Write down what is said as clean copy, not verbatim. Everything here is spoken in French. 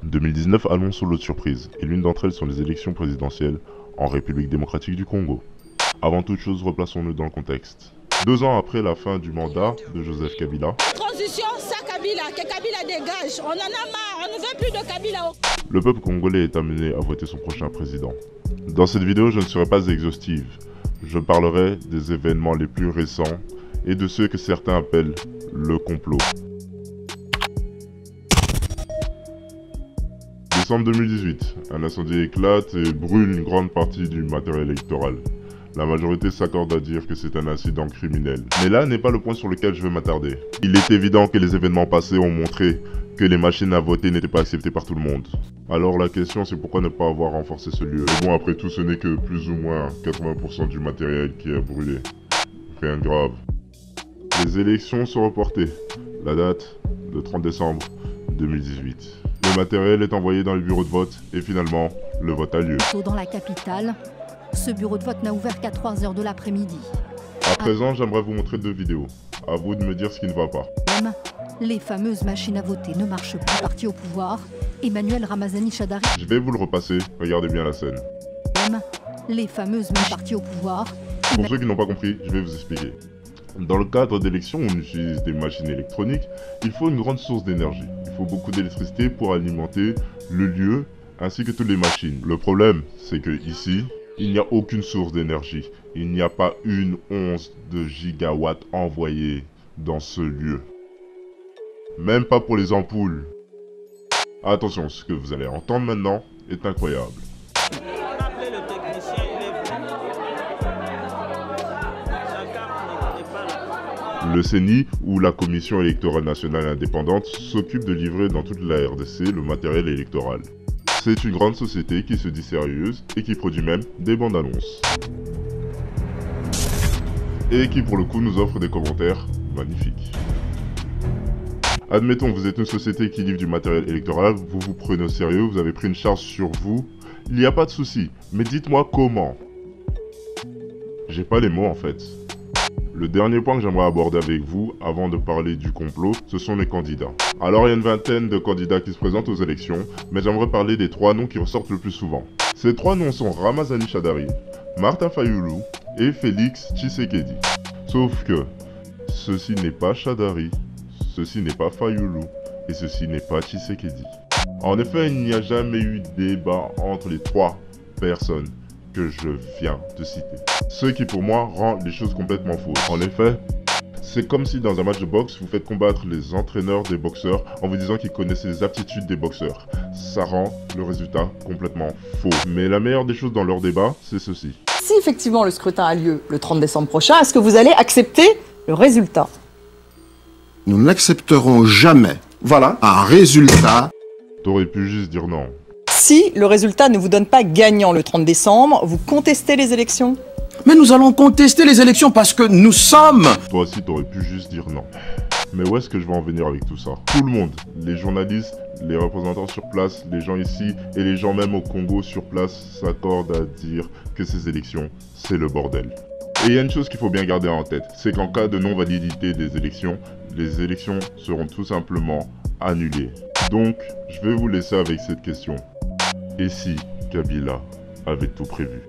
2019 annonce l'autre surprise, et l'une d'entre elles sont les élections présidentielles en République démocratique du Congo. Avant toute chose, replaçons-nous dans le contexte. 2 ans après la fin du mandat de Joseph Kabila, transition, ça Kabila, que Kabila dégage, on en a marre, on ne veut plus de Kabila. le peuple congolais est amené à voter son prochain président. Dans cette vidéo, je ne serai pas exhaustive. Je parlerai des événements les plus récents et de ceux que certains appellent le complot. Décembre 2018, un incendie éclate et brûle une grande partie du matériel électoral. La majorité s'accorde à dire que c'est un incident criminel. Mais là n'est pas le point sur lequel je veux m'attarder. Il est évident que les événements passés ont montré que les machines à voter n'étaient pas acceptées par tout le monde. Alors la question c'est pourquoi ne pas avoir renforcé ce lieu. Et bon, après tout, ce n'est que plus ou moins 80% du matériel qui a brûlé. Rien de grave. Les élections sont reportées. La date, le 30 décembre 2018. Le matériel est envoyé dans les bureaux de vote et finalement, le vote a lieu. Dans la capitale, ce bureau de vote n'a ouvert qu'à 3 h de l'après-midi. À présent, j'aimerais vous montrer 2 vidéos. À vous de me dire ce qui ne va pas. Même les fameuses machines à voter ne marchent plus. Parti au pouvoir, Emmanuel Ramazani Shadari. Je vais vous le repasser, regardez bien la scène. Même les fameuses partis au pouvoir. Pour ceux qui n'ont pas compris, je vais vous expliquer. Dans le cadre d'élections où on utilise des machines électroniques, il faut une grande source d'énergie. Il faut beaucoup d'électricité pour alimenter le lieu ainsi que toutes les machines. Le problème, c'est que ici, il n'y a aucune source d'énergie. Il n'y a pas une once de gigawatts envoyée dans ce lieu. Même pas pour les ampoules. Attention, ce que vous allez entendre maintenant est incroyable. Le CENI, ou la Commission électorale nationale indépendante, s'occupe de livrer dans toute la RDC le matériel électoral. C'est une grande société qui se dit sérieuse et qui produit même des bandes annonces. Et qui pour le coup nous offre des commentaires magnifiques. Admettons, vous êtes une société qui livre du matériel électoral, vous vous prenez au sérieux, vous avez pris une charge sur vous. Il n'y a pas de souci, mais dites-moi comment. J'ai pas les mots en fait. Le dernier point que j'aimerais aborder avec vous, avant de parler du complot, ce sont les candidats. Alors il y a une vingtaine de candidats qui se présentent aux élections, mais j'aimerais parler des 3 noms qui ressortent le plus souvent. Ces 3 noms sont Ramazani Shadari, Martin Fayulu et Félix Tshisekedi. Sauf que, ceci n'est pas Shadari, ceci n'est pas Fayulu, et ceci n'est pas Tshisekedi. En effet, il n'y a jamais eu débat entre les 3 personnes que je viens de citer. Ce qui pour moi rend les choses complètement fausses. En effet, c'est comme si dans un match de boxe, vous faites combattre les entraîneurs des boxeurs en vous disant qu'ils connaissaient les aptitudes des boxeurs. Ça rend le résultat complètement faux. Mais la meilleure des choses dans leur débat, c'est ceci. Si effectivement le scrutin a lieu le 30 décembre prochain, est-ce que vous allez accepter le résultat? Nous n'accepterons jamais, voilà, un résultat. T'aurais pu juste dire non. Si le résultat ne vous donne pas gagnant le 30 décembre, vous contestez les élections? Mais nous allons contester les élections parce que nous sommes... Toi aussi, t'aurais pu juste dire non. Mais où est-ce que je vais en venir avec tout ça? Tout le monde, les journalistes, les représentants sur place, les gens ici et les gens même au Congo sur place s'accordent à dire que ces élections, c'est le bordel. Et il y a une chose qu'il faut bien garder en tête, c'est qu'en cas de non-validité des élections, les élections seront tout simplement annulées. Donc, je vais vous laisser avec cette question. Et si Kabila avait tout prévu?